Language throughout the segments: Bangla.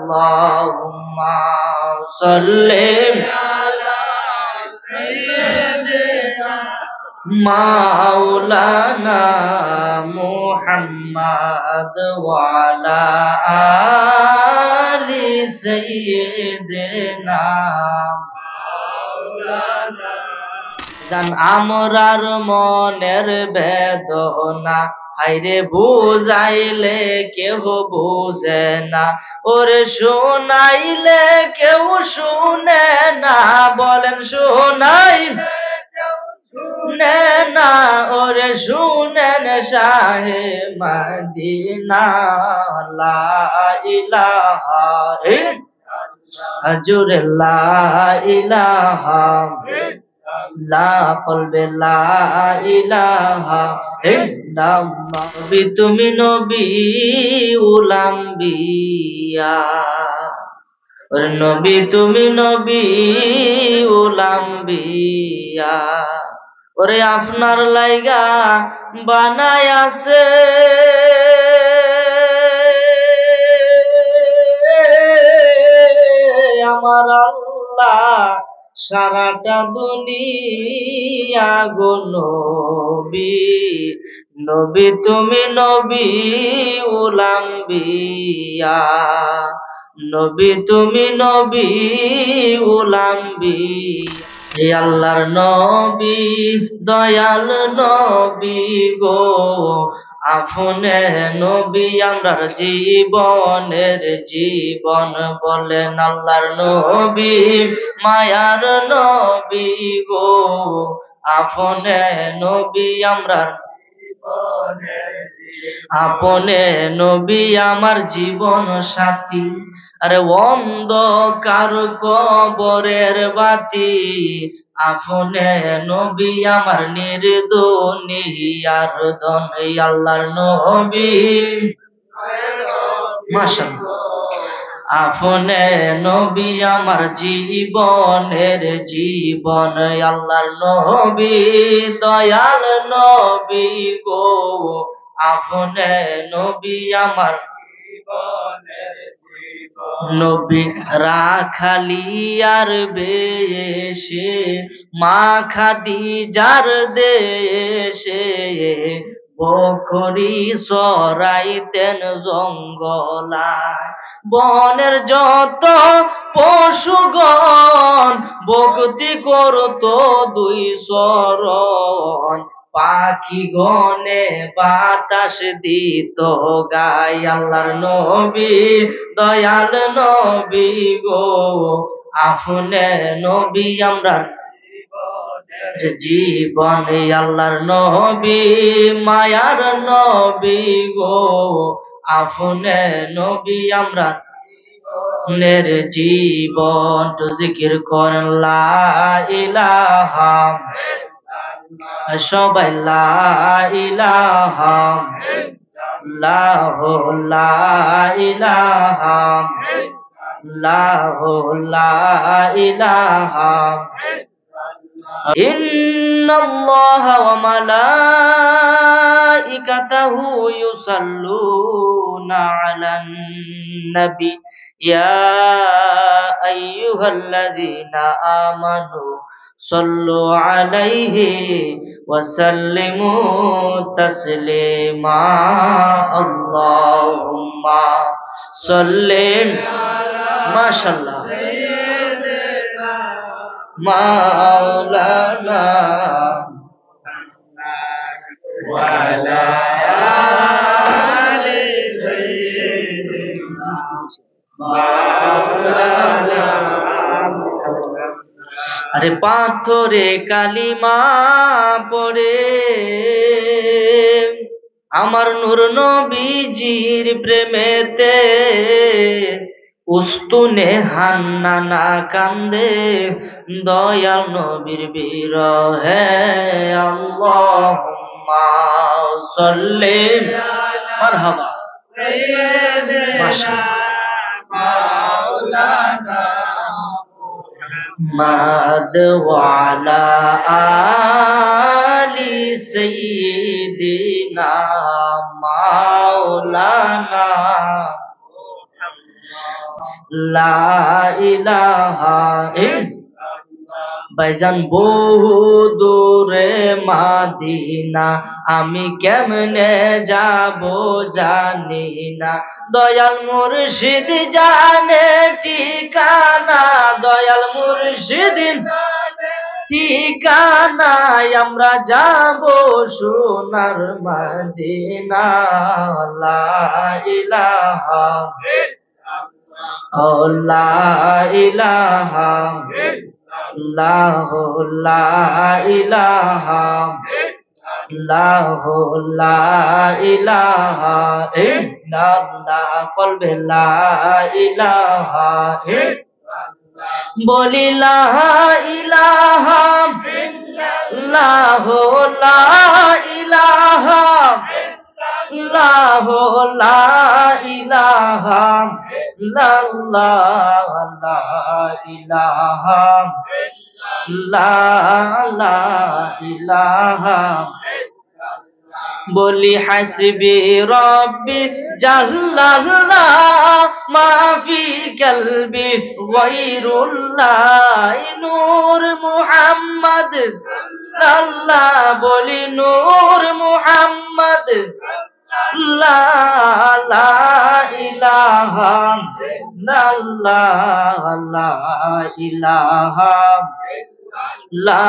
আল্লাহুম্মা সাল্লি আলা সাইয়্যিদিনা মাওলানা মুহাম্মদ ওয়া আলা আলি সাইয়্যিদিনা মাওলানা। জান আমরার মনের বেদনা হায়রে বুঝাইলে কেহ বুঝে না, ওরে শোনাইলে কেউ শুনে না, বলেন শোনাইলে শুনে না, ওরে শুনেন শাহে মদিনা। লা ইলাহা ইল্লাল্লাহ, জোরে লা ইলাহা লা কলবে লা ইলাহা ইল্লাল্লাহ। নবী তুমি নবী উলাম্বিয়া, ওরে নবী তুমি নবী উলাম্বিয়া, ওরে আপনার লাইগা বানায় আছে আমার আল্লাহ সারাটা দুনিয়া গো নবী, নবী তুমি নবী উলাম্বিয়া, নবী তুমি নবী উলাম্বিয়া। হে আল্লাহর নবী দয়াল নবী গো, আপনে নবী আমরার জীবনের জীবন, বলেন আল্লাহর নবী মায়ার নবী গো, আপনে নবী আমরার আপনে নবী আমার জীবন সাথী, আরে অন্ধকার কবরের বাতি, আপনে নবী আমার নির্দনিয়ার ধন। আল্লাহর নবী মাশাআল্লাহ, আপনে নবী আমার জীবনের জীবন, আল্লাহর নবী দয়াল নবী গো, আপনে নবী আমার জীবনের জীবন। নবী রাখালিয়ার বেশে মা খাদিজার দেশে বকরি চরাইতেন জঙ্গলায়, বনের যত পশুগণ ভক্তি করত দুই চরণ, পাখি গনে বাতাস দিত গায়। আল্লাহর নবী দয়াল নবী গো, আপনে নবী আমরা জীবন, আল্লাহর নবী মায়ার নবী গো, আপনে নবী আমরা নের জীবন। তো জিকির করেন লা ইলাহা, সবাই লা ইলাহা লাহু লা ইলাহা লাহু লা ইলাহা ইন্নাল্লাহা ওয়া মালাইকাতাহু ইউসাল্লুনা আলান নবী ইয়া আইয়ুহাল্লাযীনা আমানু সাল্লু আলাইহি ওয়া সাল্লিমু তাসলিমা। আল্লাহুম্মা সাল্লি মাশাআল্লাহ মাওলানা ওয়া আলা আলি সাইয়্যিদিনা মাওলানা। আরে পাথরে কালিমা পড়ে আমার নূর নবীজির প্রেমেতে, উস্তুনে হান্নানা কান্দে দয়াল নবীর বিরহে। আল্লাহুম্মা সাল্লি মারহাবা মাওলানা মুহাম্মদ ওয়া আলা আলি সাইয়্যিদিনা মাওলানা লা ইলাহা ভাইজান বহু দূরে মাদিনা, আমি কেমনে যাব জানি না। দয়াল মুর্শিদ জানে ঠিকানা, দয়াল মুর্শিদ ঠিকানায় আমরা যাব সোনার মদিনা। লা ইলাহা ও লা ইলাহা লাহু লা ইলাহা লাহু লা ইলাহা ইল্লাল্লাহ কলবে লা ইলাহা বলি লা ইলাহা লাহু লা ইলাহা লাহু লা ইলাহা ইল্লাল্লাহ লা ইলাহা লা ইলাহা বলি হাসবি রব্বি জাল্লাল্লাহ মা ফি কলবি গায়রুল্লাহ নূর মুহাম্মদ আল্লাহ বলি নূর মুহাম্মদ লা ইলাহা ইল্লাল্লাহ লা ইলাহা লা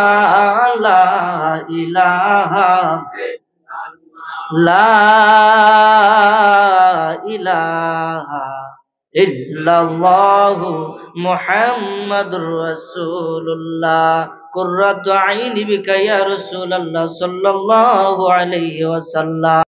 ইলাহা লা ইলাহা ইল্লাল্লাহু মুহাম্মাদুর রাসূলুল্লাহ। কুররাতু আইনি বিকা ইয়া রাসূলুল্লাহ সাল্লাল্লাহু আলাইহি ওয়াসাল্লাম।